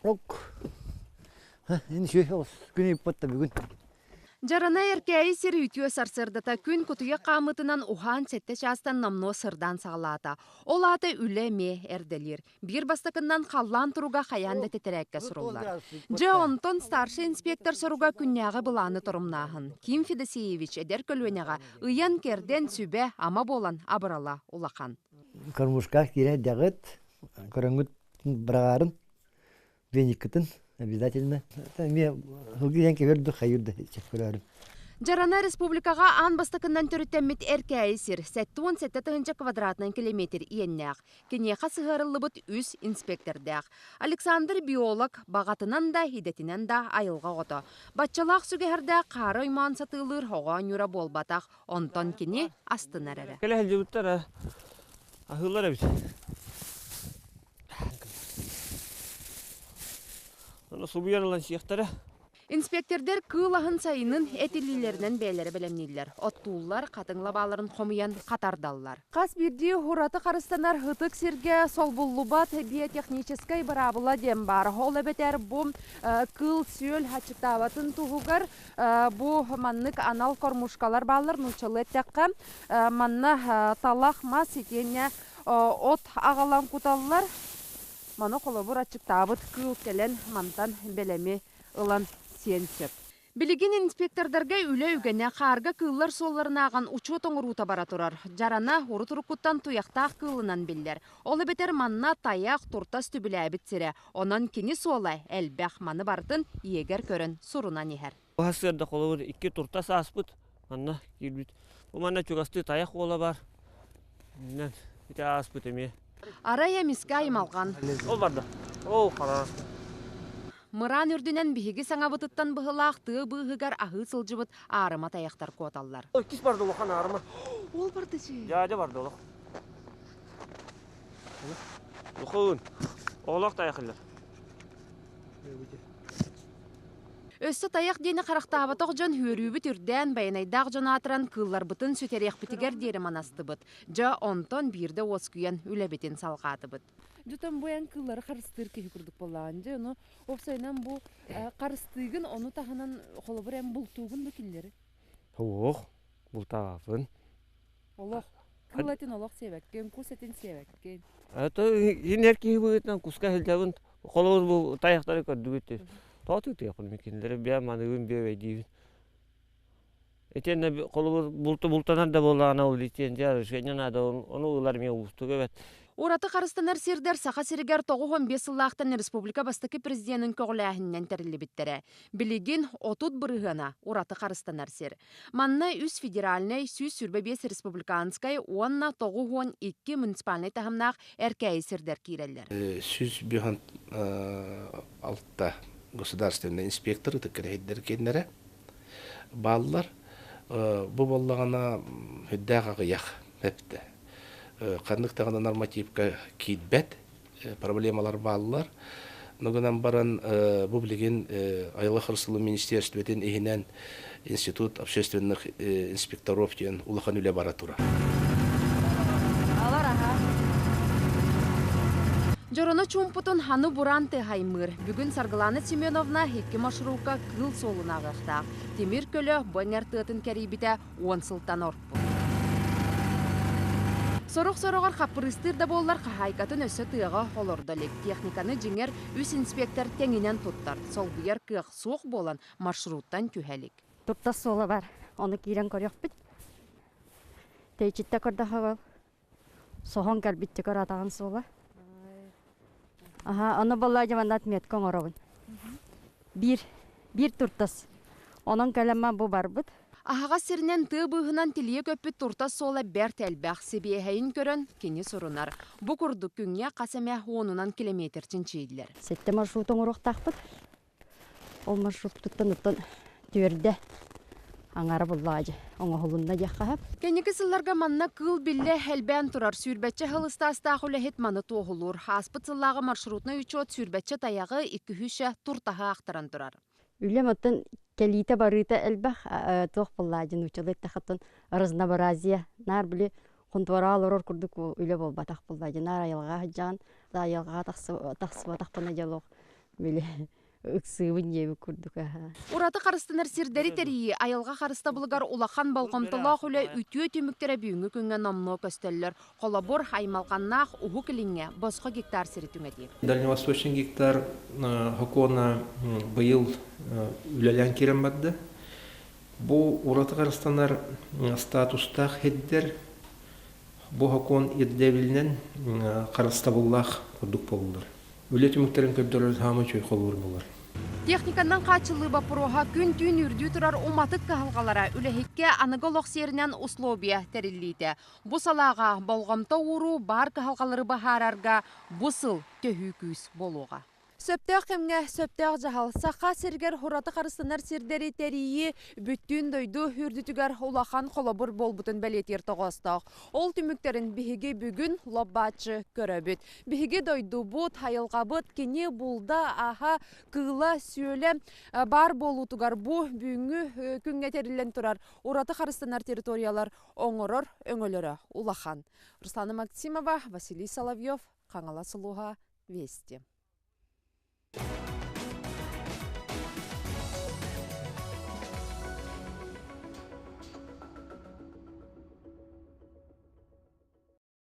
Рок. Энэ шүйхос күн иппатта бүгін. Жарана эркәй сир үтүө сарсырдата күн кутуя камытынан ухан сетте частан намно сырдан сағалата. Ол аты үлеме эрделир. Бир бастакыннан қаллан туруга хаянда тетерекке суруллар. Жа онтон старший инспектор соруга күнняғы бұланы турумнахын. Ким Федосеевич эдер көлвенеға ыян керден сүбе ама болан абырала улахан. Кормушка кире дягыт, көрөңгүт брагарын, веникытын обязательно. Мен хылгыян кеверді хайырды көрөрүм. Жарана республикага ан бастакыннан төрүттәммит эркәйсир. 7-17 квадратный километр иеннәк. Кенеха сыгырылыбыт үс инспектордәк. Александр биолог багатынан да хидетинен да айылга гото. Батчалак сүгәрдә кары иман сатылыр хоган юра болбатак. Онтон кини астынарары. Келе хәлҗүттәр. Ахыллар бит. Аны субьянлан сияқтары. Инспектордер кылахын сайынын этилилеринен бәйләре белемнилер. Оттуулар катыңлабаларын хомуян катардаллар. Кас бирди хураты карыстанар хытык сирге солбуллубат биотехнической барабыла дем бар. Ол эбетер бу кыл сөл хачыктабатын тугугар бу маннык анал кормушкалар баллар нучалеттакка манна талах мас итене от агалам куталлар. Маны колобур ачыктабыт кыл келен мантан белеми ылан сенсеп. Билигин инспектордарга үле үгене карга кыллар солларына аган учу тоңурута бара турар. Жарана урутурукуттан туяктак кылынан биллер. Ол бетер манна таяк туртас түбүләбит сире. Онан кини солай элбэх маны бардын иегер көрөн суруна нихер. Хасырда колобур 2 туртас аспыт. Манна килбит. Бу манна чугасты таяк ола бар. Мен ите аспыт эме. Арая миска ималган. Ол барды. О, кара. Мыран үрдүнен биһиги саңабытыттан быһылаах тыы быһыгар аһыы сылжыбыт аарыма таяктар куоталлар. Ой, кис барды улахан арыма. Ол барды же. Жа барды улах. Ухун. Олак таякылар. Өссө таяк дени карактаабаток жон хүрүүбүт үрден байнайдаак жон атыран кыллар бытын сүтерек битигер дери манастыбыт. Жа онтон бирде оскуян үлебитин салгаатыбыт. Jutun bu yan kılları karıştır ki hükürdük bolağınca onu ofsaynan bu karıştığın onu tahanan kolabur hem bultuğun da killeri. Oh, bultağın. Allah kılatin Allah sevekken kusetin sevekken. Ata yine erkeği bu etten kuska heldavın kolabur bu tayakları kördüğüttü. Tatı yapalım ikinleri bir manığın bir veydiğin. Etenne kolabur bultanan da bolağına oldu etenne şeyden da onu ularmaya uçtu evet. Ураты қарыстанар сирдер сақа сиригер 9-15 сыллақтан республика бастықы президентін көғіләхіннен тәрілі біттірі. Білігін отут бұрығына ураты қарыстанар сир. Манна үс федеральный, сүз сүрбе 5 республиканскай, онна 9-12 муниципальный тахымнақ әркәй сирдер кейрелер. Сүз бүйхан алтта государственный инспекторы тікірейдер кенлері балылар. Бұл болағына хүддәғағы яқ мәпті. Қандықтағына нормативка кейтбәт, проблемалар балылар. Нұғынан баран бұл білген Айлы Қырсылы министерстветін егінен институт общественных инспекторов ден улахан үлі бара тұра. Жороно чумпутун ханы буранты хаймыр. Бүгін Саргыланы Семеновна хекки маршрутка кыл солына ғықтақ. Темир көлі бонер тыатын кәрейбіте 10 сылтан орпу. Соруq-соруғар қапырыстыр да боллар қағайкатын өсі тыға олордалек. Техниканы жеңер үс инспектор теңінен тұттар. Сол бұйар кық соқ болан маршруттан күхәлік. Тұттас сола бар. Оны кейрен көрек біт. Тейчітті көрді қағыл. Соған кәрбітті көр атаған сола. Оны болла жаманат мет көңірігін. Bir тұттас. Оның кәлеммен бұл бар бұд. Ахаға сирінен тыы бұғынан тілие көппіт туртас сола бәрт әлбәқ себейхайын көрін кені сұрынар. Бұ күрді күнге қасаме 10 километрчин чейділер. Сетте маршрутың ұрықтақ бұд. Ол маршрут тұттан түйерді аңары бұллағы. Оңа ғылында жаққағып. Кенекі сылларға манна кыл білі әлбән тұрар сүрбәтчі ғылыстастақ үләхет маны тоғылыр. Аспыт сыллағы маршрутны үчет сүрбәтчі таяғы 2-3 туртаға ақтыран тұрар. Үлем оттан келите барыта элбах тоқ болладын учалет тахатын разнообразие нар биле контвара лорор курдук үле бол батак болладын нар айылга жан айылга таксыба такпана жалок биле ыксыбын жеби курдук. Ураты қарыстанар сирдери терии айылға қарыста бұлығар улахан балғамтылақ үлі үтіе түміктері бүйінгі күнге номно көстеллер. Қолабор аймалғаннақ ұғы кіліңе босқа гектар сирі түңеди. Дальневосточный гектар хокона быйыл үләлән керен бадды. Бу ураты қарыстанар статустақ хеддер бу хокон ирдебилнен қарыста бұллақ күрдік болулар. Үлі түміктерін көбдөрөз хамы чөй қолуыр болар. Техниканнан қачылы бапыруға күн түйін үрді тұрар уматык кахалғалара үләхекке анығылық серінен условия тәрілейді. Бұ салаға болғамта уру бар кахалғалары бахарарға бұсыл төхі күйіс болуға. Сөптеқ кемге сөптеқ жағал. Саққа сергер хұраты қарыстанар сирдері тәрейі бүттін дойду үрдітігер улахан қолабыр болбутын бәлетер тоғыстақ. Ол түміктерін біхіге бүгін лоббачы көрөбіт. Біхіге дойду бұт, хайылға бұт, кене бұлда аға кыла сүйелі бар болутугар бұ бүгінгі күнге терілен тұрар. Ураты қарыстанар территориялар оңырыр өңілері улахан. Руслана Максимова, Василий Соловьев, Қаңала Сұлуға, Вести.